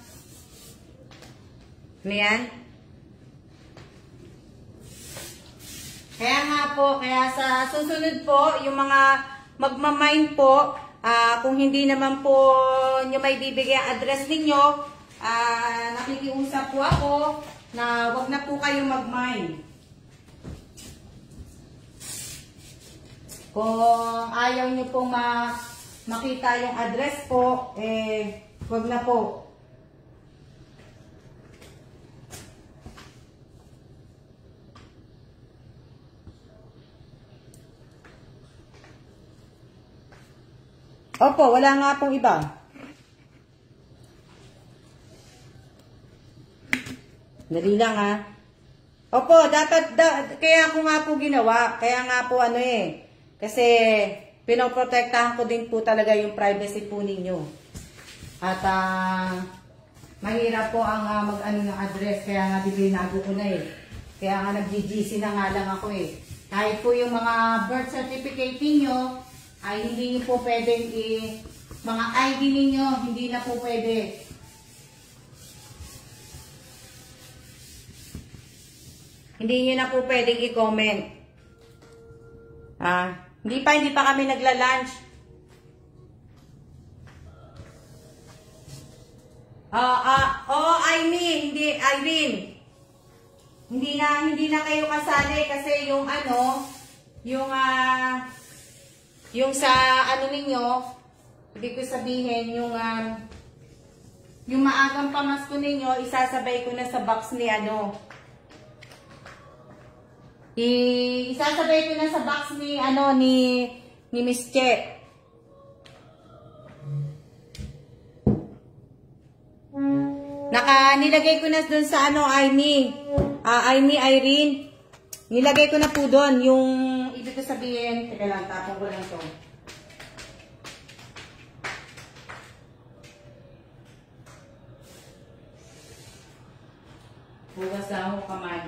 Ano yan? Kaya nga po, sa susunod po, yung mga magmamind po, kung hindi naman po nyo may bibigay ang address ninyo, nakikiusap po ako na wag na po kayo magmind. Kung ayaw nyo pong makita yung address po, wag na po. Opo, wala nga pong iba. Dali lang Opo, kaya ako nga po ginawa. Kaya nga po kasi pinoprotektahan ko din po talaga yung privacy po ninyo. At mahirap po ang mag-ano ng address. Kaya nga binago ko na Kaya nga nag-GC na nga lang ako Kahit po yung mga birth certificate niyo ay hindi niyo po pwedeng mga ID ninyo, hindi na po pwede. Hindi niyo na po pwedeng i-comment. Hindi pa kami nagla-lunch. Hindi, Irene. Hindi na kayo kasali kasi yung yung sa ninyo, ibig ko sabihin, yung maagang pamasko ninyo, isasabay ko na sa box ni isasabay ko na sa box ni ni Miss Che. Nilagay ko na doon sa Irene. Nilagay ko na po doon yung ibig ko sabihin, teka lang, tapong ko lang to. Hugas lang ako kamay.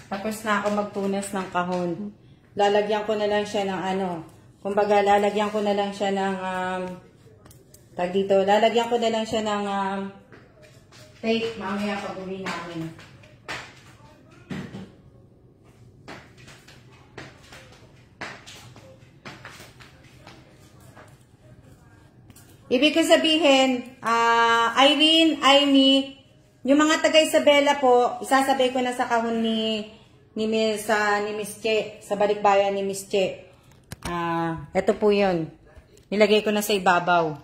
Tapos na ako magpunas ng kahon. Lalagyan ko na lang siya ng kumbaga lalagyan ko na lang siya ng lalagyan ko na lang siya ng tape mamaya pag uwi namin. Ibig ko sabihin, Irene, Amy, yung mga taga Isabela po, isasabay ko na sa kahon ni Miss Che, sa balikbayan ni Miss Che. Ito po yun. Nilagay ko na sa ibabaw.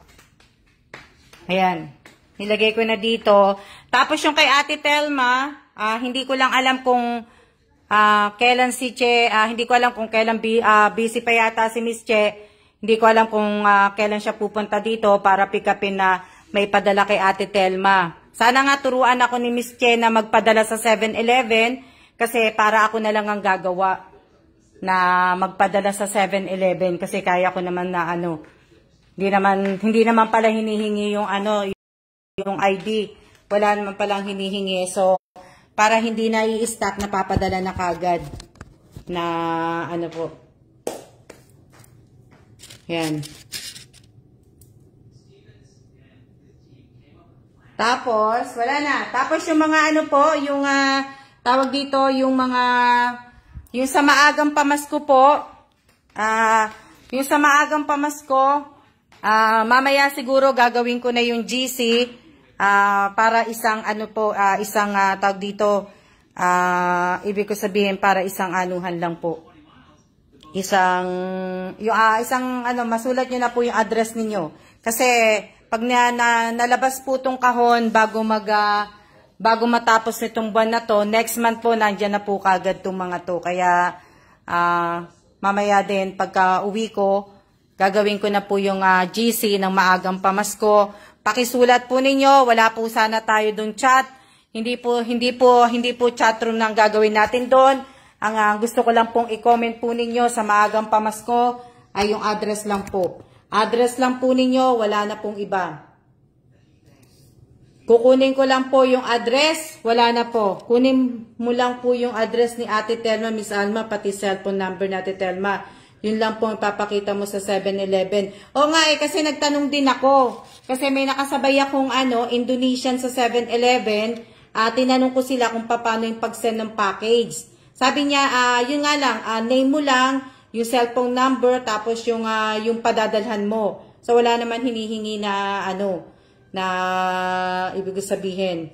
Ayan. Nilagay ko na dito. Tapos yung kay Ate Telma, hindi ko lang alam kung kailan si Che, hindi ko alam kung kailan busy pa yata si Miss Che. Hindi ko alam kung kailan siya pupunta dito para pick upin na may padala kay Ate Telma. Sana nga turuan ako ni Miss Che na magpadala sa 7-Eleven kasi para ako na lang ang gagawa na magpadala sa 7-Eleven kasi kaya ko naman na hindi naman pala hinihingi yung yung ID. Wala naman palang hinihingi. So, para hindi na i-stack na papadala na kagad na po. Yan. Tapos, wala na. Tapos yung mga yung tawag dito, yung sa maagang pamasko po, yung sa maagang pamasko, mamaya siguro gagawin ko na yung GC, para isang tawag dito, ibig ko sabihin para isang anuhan lang po. Masulat nyo na po yung address ninyo. Kasi, pag nalabas po tong kahon bago matapos nitong buwan na to, next month po, nandyan na po kagad itong mga to. Kaya, mamaya din, pagka uwi ko, gagawin ko na po yung GC ng maagang pamasko. Pakisulat po ninyo, wala po sana tayo dong chat. Hindi po chatroom nang gagawin natin doon. Ang gusto ko lang pong i-comment po ninyo sa maagang pamasko ay yung address lang po. Address lang po ninyo, wala na pong iba. Kukunin ko lang po yung address, wala na po. Kunin mo lang po yung address ni Ate Telma, Miss Alma, pati cellphone number ni Ate Telma. Yun lang po ipapakita mo sa 7-Eleven. O nga kasi nagtanong din ako. Kasi may nakasabay akong Indonesian sa 7-Eleven. Tinanong ko sila kung paano yung pag-send ng package. Sabi niya, yun nga lang, name mo lang, yung cellphone number, tapos yung padadalhan mo. So wala naman hinihingi na na ibig sabihin.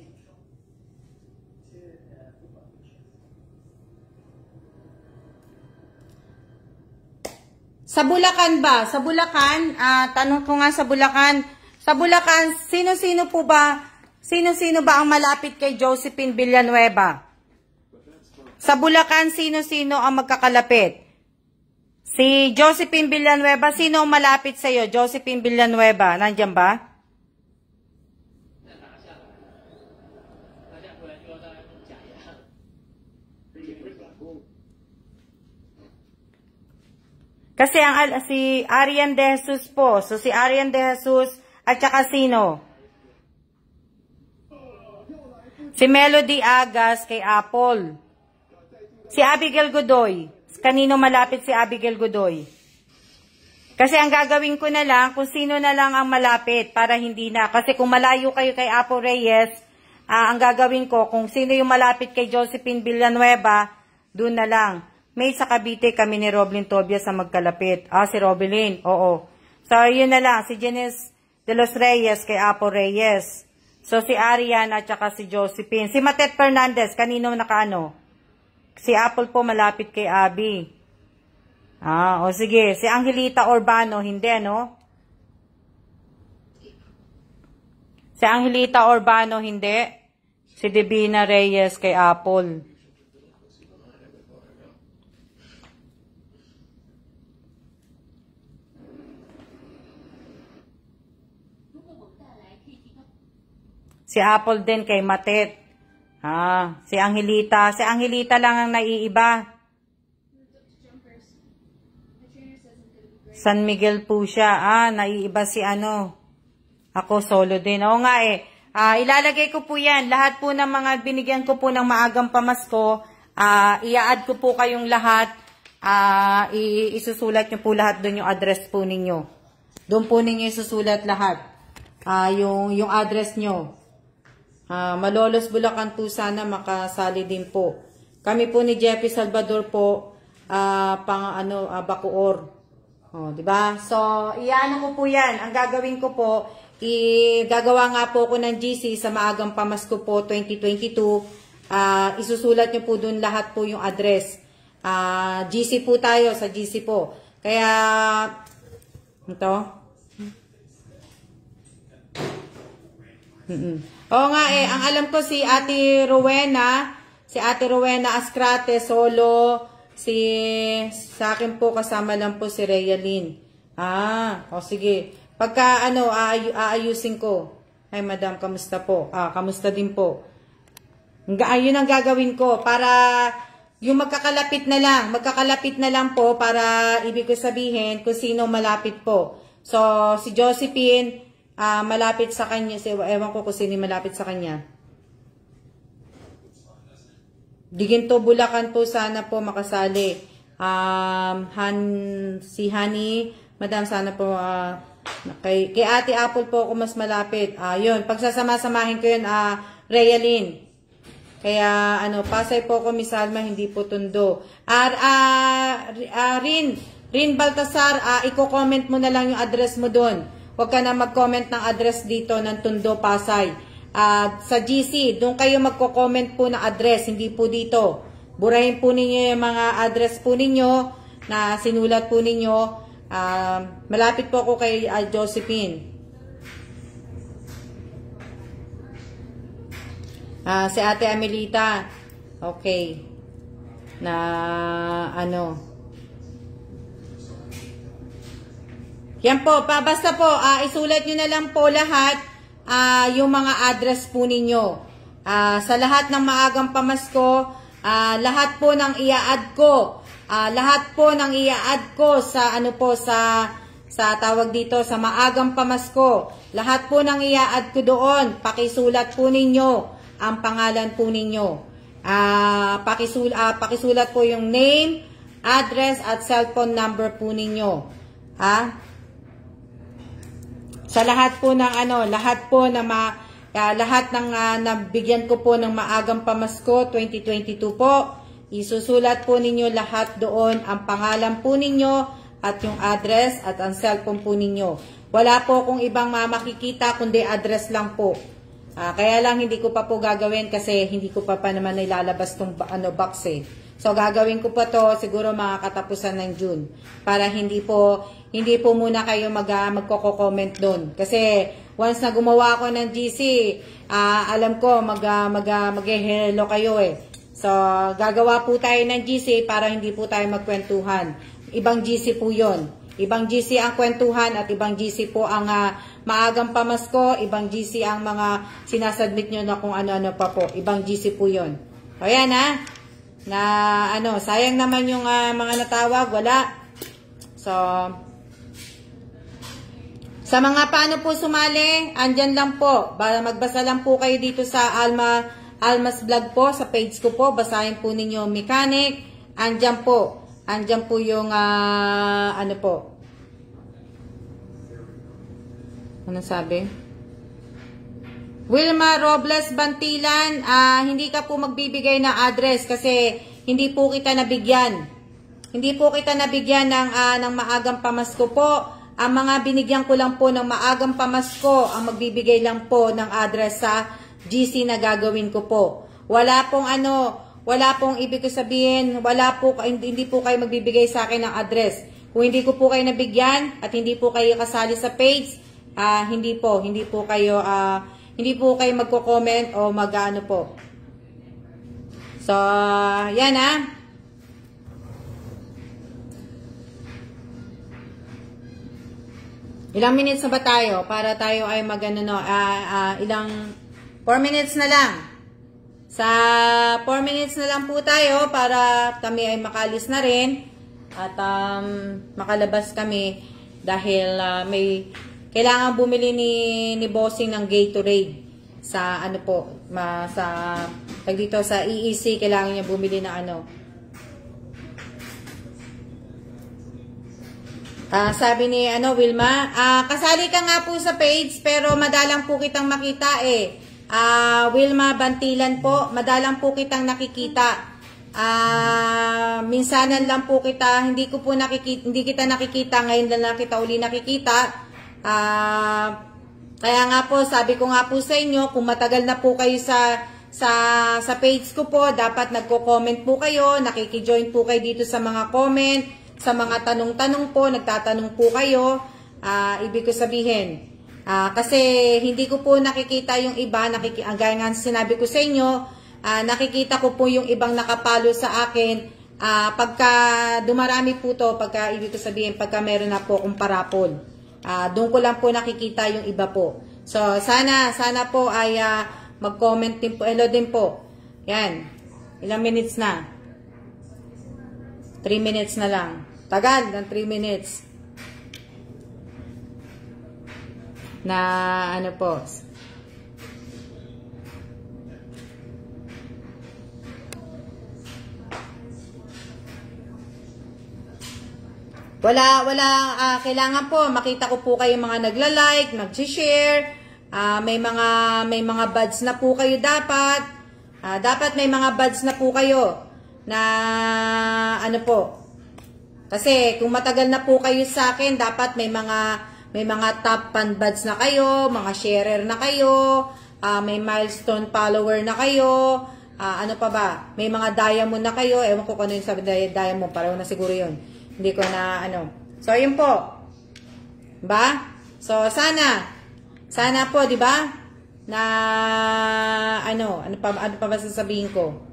Sa Bulacan ba? Sa Bulacan, tanong ko nga sa Bulacan, sino-sino ba ang malapit kay Josephine Villanueva? Sa Bulacan, sino-sino ang magkakalapit? Si Josephine Villanueva, sino ang malapit sa iyo? Josephine Villanueva, nandiyan ba? Kasi si Arian De Jesus po. So, si Arian De Jesus at saka sino? Si Melody Agas kay Apple. Si Abigail Godoy. Kanino malapit si Abigail Godoy? Kasi ang gagawin ko na lang, kung sino na lang ang malapit para hindi na. Kasi kung malayo kayo kay Apo Reyes, ang gagawin ko, kung sino yung malapit kay Josephine Villanueva, doon na lang. May sa Cavite kami ni Roblyn Tobias sa magkalapit. Si Roblyn, oo. So, yun na lang. Si Janice de los Reyes kay Apo Reyes. So, si Arian at saka si Josephine. Si Matet Fernandez, kanino nakaano? Si Apple po malapit kay Abby. O sige. Si Angelita Urbano, hindi, no? Si Angelita Urbano, hindi. Si Divina Reyes kay Apple. Si Apple din kay Matet. Si Angelita. Si Angelita lang ang naiiba. San Miguel po siya. Naiiba si ano. Ako solo din. Oo nga eh. Ilalagay ko po yan. Lahat po ng mga binigyan ko po ng maagang pamasko. I-add ko po kayong lahat. Isusulat nyo po lahat doon yung address po ninyo. Doon po ninyo isusulat lahat. Yung address nyo. Malolos Bulacan po sana makasali din po. Kami po ni Jeffy Salvador po Bacoor. Di ba? So, iano ko po 'yan. Ang gagawin ko po, gagawa nga po ako ng GC sa maagang pamasko po 2022. Isusulat niyo po doon lahat po yung address. GC po tayo sa GC po. Kaya ito. Oo nga ang alam ko si Ate Rowena Ascrate solo, sa akin po kasama lang po si Realin. Sige. Pagka aayusin ko. Ay madam, kamusta po? Kamusta din po. Ayun ang gagawin ko para yung magkakalapit na lang po para ibig ko sabihin kung sino malapit po. So, si Josephine malapit sa kanya, ewan ko kung sino malapit sa kanya. Diginto Bulacan po sana po makasali. Si Honey, madam sana po kay Ate Apple po ako mas malapit. Yun, pagsasama-samahin ko yun, Realin. Kaya Pasay po ako Miss Alma, hindi po Tondo. Rin Baltasar, i-comment mo na lang yung address mo doon. Huwag ka na mag-comment ng address dito ng Tondo, Pasay. Sa GC, doon kayo magko-comment po ng address, hindi po dito. Burahin po ninyo yung mga address po ninyo na sinulat po ninyo. Malapit po ako kay Josephine. Si Ate Amelita. Okay. Yan po, basta po, isulat nyo na lang po lahat yung mga address po ninyo. Sa lahat ng maagang pamasko, lahat po ng i-add ko, sa tawag dito, sa maagang pamasko, lahat po ng i-add ko doon, pakisulat po ninyo ang pangalan po ninyo. Pakisulat po yung name, address, at cellphone number po ninyo. Sa lahat po ng lahat ng nabigyan ko po ng maagang pamasko 2022 po, isusulat po ninyo lahat doon ang pangalan po ninyo at yung address at ang cellphone po ninyo. Wala po akong ibang makikita kundi address lang po. Kaya lang hindi ko pa po gagawin kasi hindi ko pa naman nilalabas tong box eh. So gagawin ko pa to siguro mga katapusan ng June para hindi po muna kayo magko-comment doon. Kasi once na gumawa ako ng GC, alam ko mag-hello kayo eh. So gagawa po tayo ng GC para hindi po tayo magkwentuhan. Ibang GC po 'yon. Ibang GC ang kwentuhan at ibang GC po ang maagang pamasko, ibang GC ang mga sinasubmit nyo na kung ano-ano pa po. Ibang GC po 'yon. O yan sayang naman yung mga natawag, wala. So, sa mga paano po sumali, andyan lang po. Magbasa lang po kayo dito sa Almas Vlog po, sa page ko po. Basahin po ninyo mechanic. Andyan po. Andyan po yung, ano po. Ano sabi? Wilma Robles Bantilan, hindi ka po magbibigay ng address kasi hindi po kita nabigyan. Hindi po kita nabigyan ng maagang pamasko po. Ang mga binigyan ko lang po ng maagang pamasko, ang magbibigay lang po ng address sa GC na gagawin ko po. Wala pong wala pong ibig sabihin, hindi po kayo magbibigay sa akin ng address. Kung hindi ko po kayo nabigyan at hindi po kayo kasali sa page, hindi po kayo magko-comment o mag-ano po. So, yan Ilang minutes na ba tayo? Para tayo ay ilang 4 minutes na lang. Sa 4 minutes na lang po tayo para kami ay makalis na rin at makalabas kami dahil may kailangan bumili ni Bossing ng Gatorade sa sa EEC. Kailangan niya bumili ng sabi ni Wilma, kasali ka nga po sa page pero madalang po kitang makita Wilma Bantilan po, madalang po kitang nakikita. Minsanan lang po kita, hindi kita nakikita, ngayon lang kita uli nakikita. Kaya nga po, sabi ko nga po sa inyo, kung matagal na po kayo sa page ko po, dapat nagko-comment po kayo, nakikijoin po kayo dito sa mga comment. Sa mga tanong-tanong po, nagtatanong po kayo, ibig ko sabihin, kasi hindi ko po nakikita yung iba, gaya nga sinabi ko sa inyo, nakikita ko po yung ibang nakapalo sa akin, pagka dumarami po to, ibig ko sabihin, pagka meron na po akong parapol, doon ko lang po nakikita yung iba po. So, sana po ay mag-comment din po, hello din po. Yan, ilang minutes na? 3 minutes na lang. Tagal ng 3 minutes. Na po. Kailangan po makita ko po kayo mga nagla-like, nag-share. May mga buds na po kayo dapat. Dapat may mga buds na po kayo na po. Kasi kung matagal na po kayo sa akin, dapat may mga top fan buds na kayo, mga sharer na kayo, may milestone follower na kayo, ano pa ba? May mga diamond na kayo. Ewan ko kung ano yung sabi diamond, pareho na siguro yun. Hindi ko na So yun po. Diba? So sana po, 'di ba? Na ano pa ba sasabihin ko?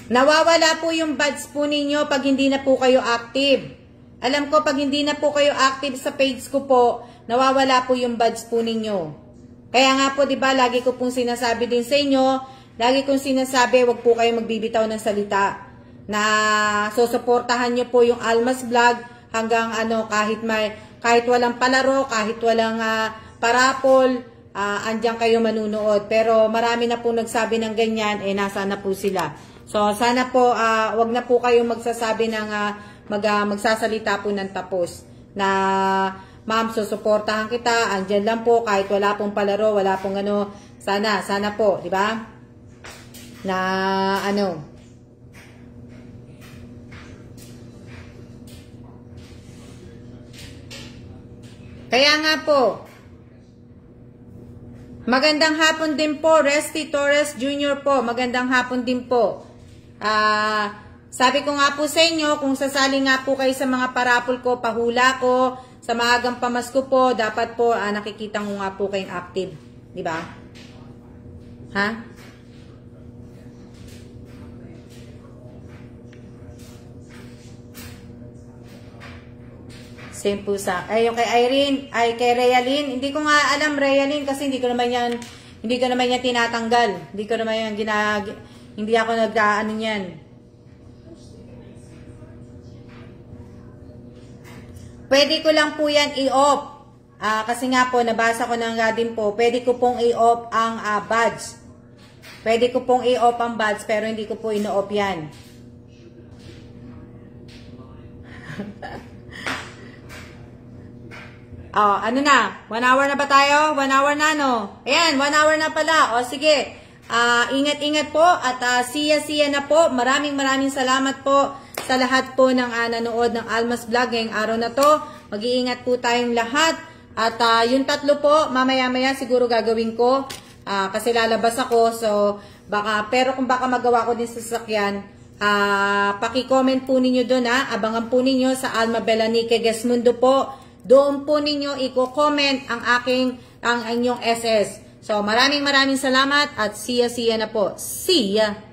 Nawawala po yung buds po ninyo pag hindi na po kayo active. Alam ko, pag hindi na po kayo active sa page ko po, nawawala po yung buds po ninyo. Kaya nga po, di ba, lagi ko pong sinasabi din sa inyo, lagi kong sinasabi, wag po kayo magbibitaw ng salita. Na susuportahan nyo po yung Almas Vlog hanggang kahit walang palaro, kahit walang parapol, andyan kayo manunood. Pero marami na po nagsabi ng ganyan, nasa na po sila. So, sana po, wag na po kayong magsasabi ng, magsasalita po ng tapos. Na, ma'am, susuportahan kita, andyan lang po, kahit wala pong palaro, wala pong sana po, di ba? Na, Kaya nga po, magandang hapon din po, Resty Torres Jr. po, magandang hapon din po. Sabi ko nga po sa inyo, kung sasali nga po kayo sa mga parapol ko, pahula ko, sa maagang pamasko po, dapat po nakikita ko nga po kayong active. Di ba? Ha? Same po yung kay Irene, kay Realin, hindi ko nga alam Realin kasi hindi ko naman yan Hindi ko naman yan tinatanggal. Hindi ko naman yan hindi ako nag-ano yan. Pwede ko lang po yan i-off. Kasi nga po, nabasa ko na nga din po, pwede ko pong i-off ang badge. Pwede ko pong i-off ang badge, pero hindi ko po ino-off yan. Ano na? 1 hour na ba tayo? 1 hour na, no? Ayan, 1 hour na pala. Sige. Ingat-ingat po at siya na po. Maraming salamat po sa lahat po ng nanood ng Almas Vlog ngayong araw na to. Mag-iingat po tayong lahat. At yung 3 po, mamaya-maya siguro gagawin ko. Kasi lalabas ako. So, pero kung baka magawa ko din sa sasakyan, paki-comment po ninyo doon, abangan po ninyo sa Alma Belanique Gesmundo po. Doon po ninyo i-comment ang inyong SS. So, maraming salamat at siya na po. See ya!